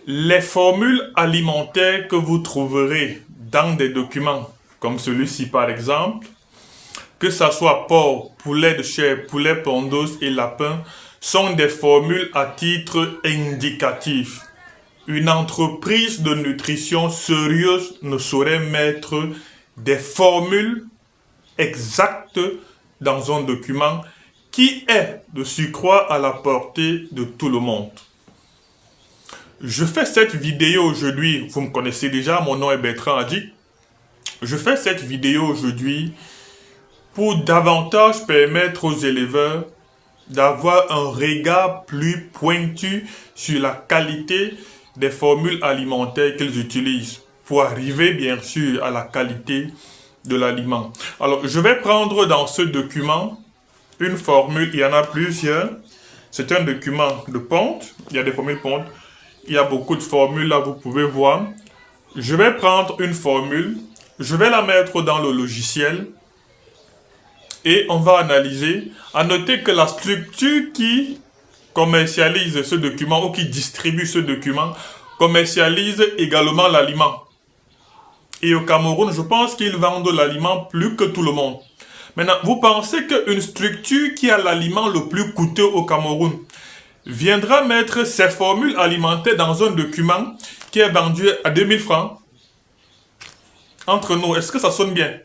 Les formules alimentaires que vous trouverez dans des documents comme celui-ci par exemple, que ce soit porc, poulet de chair, poulet pondos et lapin, sont des formules à titre indicatif. Une entreprise de nutrition sérieuse ne saurait mettre des formules exactes dans un document qui est de surcroît à la portée de tout le monde. Je fais cette vidéo aujourd'hui, vous me connaissez déjà, mon nom est Bertrand Adji. Je fais cette vidéo aujourd'hui pour davantage permettre aux éleveurs d'avoir un regard plus pointu sur la qualité des formules alimentaires qu'ils utilisent pour arriver bien sûr à la qualité de l'aliment. Alors, je vais prendre dans ce document une formule, il y en a plusieurs. C'est un document de ponte, il y a des formules ponte. Il y a beaucoup de formules là, vous pouvez voir. Je vais prendre une formule, je vais la mettre dans le logiciel et on va analyser. À noter que la structure qui commercialise ce document ou qui distribue ce document commercialise également l'aliment. Et au Cameroun, je pense qu'ils vendent l'aliment plus que tout le monde. Maintenant, vous pensez qu'une structure qui a l'aliment le plus coûteux au Cameroun viendra mettre ses formules alimentaires dans un document qui est vendu à 2000 francs? Entre nous, est-ce que ça sonne bien?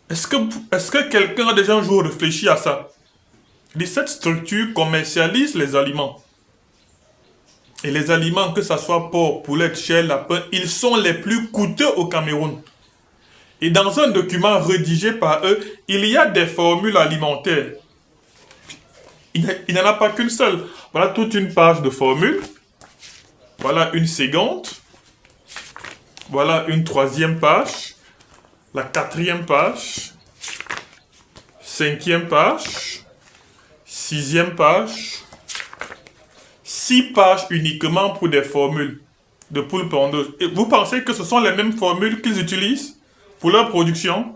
Est-ce que quelqu'un a déjà un jour réfléchi à ça? Cette structure commercialise les aliments. Et les aliments, que ce soit porc, poulet, chair, lapin, ils sont les plus coûteux au Cameroun. Et dans un document rédigé par eux, il y a des formules alimentaires. Il n'y en a pas qu'une seule. Voilà toute une page de formules. Voilà une seconde. Voilà une troisième page. La quatrième page. Cinquième page. Sixième page. 6 pages uniquement pour des formules de poules pondeuses. Et vous pensez que ce sont les mêmes formules qu'ils utilisent pour leur production?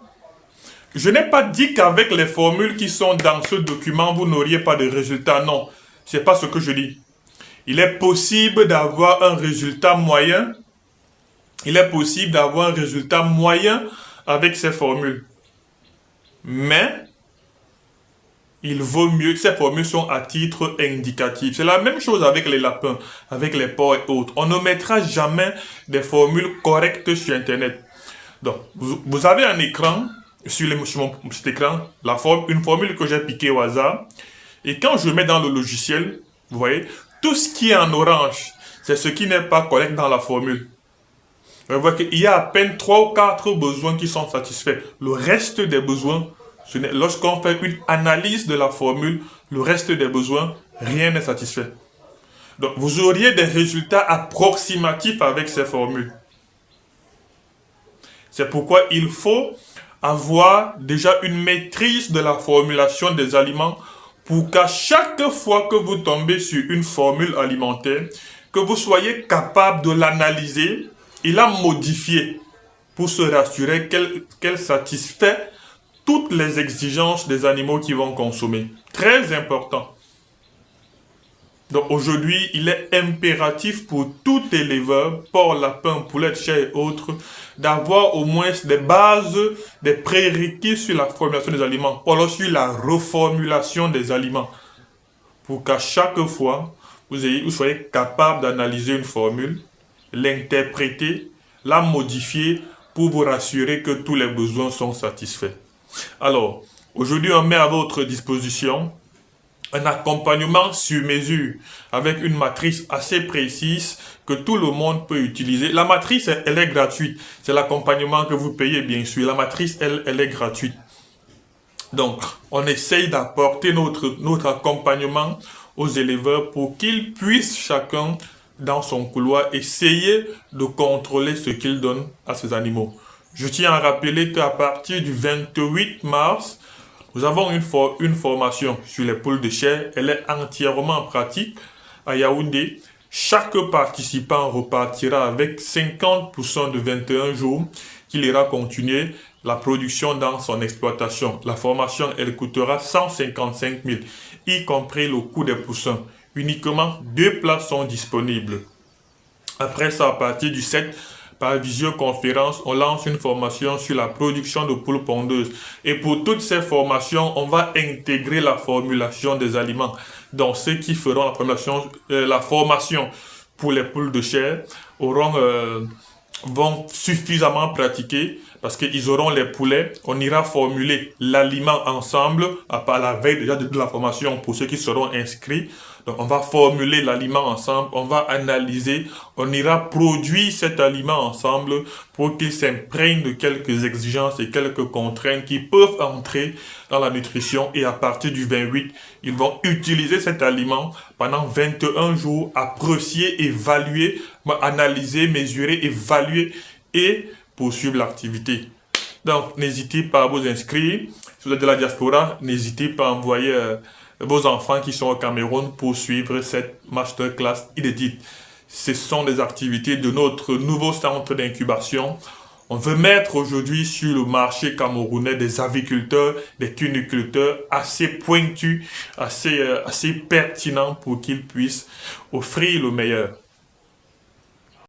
Je n'ai pas dit qu'avec les formules qui sont dans ce document, vous n'auriez pas de résultat. Non, c'est pas ce que je dis. Il est possible d'avoir un résultat moyen. Il est possible d'avoir un résultat moyen avec ces formules. Mais il vaut mieux, ces formules sont à titre indicatif. C'est la même chose avec les lapins, avec les porcs et autres. On ne mettra jamais des formules correctes sur Internet. Donc, vous avez un écran, sur mon petit écran, une formule que j'ai piquée au hasard. Et quand je mets dans le logiciel, vous voyez, tout ce qui est en orange, c'est ce qui n'est pas correct dans la formule. Vous voyez qu'il y a à peine 3 ou 4 besoins qui sont satisfaits. Le reste des besoins, lorsqu'on fait une analyse de la formule, le reste des besoins, rien n'est satisfait. Donc, vous auriez des résultats approximatifs avec ces formules. C'est pourquoi il faut avoir déjà une maîtrise de la formulation des aliments pour qu'à chaque fois que vous tombez sur une formule alimentaire, que vous soyez capable de l'analyser et la modifier pour se rassurer qu'elle satisfait toutes les exigences des animaux qui vont consommer. Très important. Donc aujourd'hui, il est impératif pour tout éleveur, porc, lapin, poulet, chair et autres, d'avoir au moins des bases, des prérequis sur la formulation des aliments, ou alors sur la reformulation des aliments, pour qu'à chaque fois, vous soyez capable d'analyser une formule, l'interpréter, la modifier, pour vous rassurer que tous les besoins sont satisfaits. Alors, aujourd'hui, on met à votre disposition un accompagnement sur mesure avec une matrice assez précise que tout le monde peut utiliser. La matrice, elle est gratuite. C'est l'accompagnement que vous payez, bien sûr. La matrice, elle est gratuite. Donc, on essaye d'apporter notre accompagnement aux éleveurs pour qu'ils puissent chacun, dans son couloir, essayer de contrôler ce qu'ils donnent à ces animaux. Je tiens à rappeler qu'à partir du 28 mars, nous avons une formation sur les poules de chair. Elle est entièrement pratique à Yaoundé. Chaque participant repartira avec 50% de 21 jours qu'il ira continuer la production dans son exploitation. La formation, elle coûtera 155 000, y compris le coût des poussins. Uniquement 2 places sont disponibles. Après ça, à partir du 7, par visioconférence, on lance une formation sur la production de poules pondeuses. Et pour toutes ces formations, on va intégrer la formulation des aliments. Donc, ceux qui feront la formation pour les poules de chair vont suffisamment pratiquer parce qu'ils auront les poulets. On ira formuler l'aliment ensemble à la veille déjà de la formation pour ceux qui seront inscrits. Donc on va formuler l'aliment ensemble, on va analyser, on ira produire cet aliment ensemble pour qu'il s'imprègne de quelques exigences et quelques contraintes qui peuvent entrer dans la nutrition. Et à partir du 28, ils vont utiliser cet aliment pendant 21 jours, apprécier, évaluer, analyser, mesurer, évaluer et poursuivre l'activité. Donc n'hésitez pas à vous inscrire. Si vous êtes de la diaspora, n'hésitez pas à envoyer vos enfants qui sont au Cameroun pour suivre cette masterclass inédite. Ce sont des activités de notre nouveau centre d'incubation. On veut mettre aujourd'hui sur le marché camerounais des aviculteurs, des cuniculteurs assez pointus, assez pertinents pour qu'ils puissent offrir le meilleur.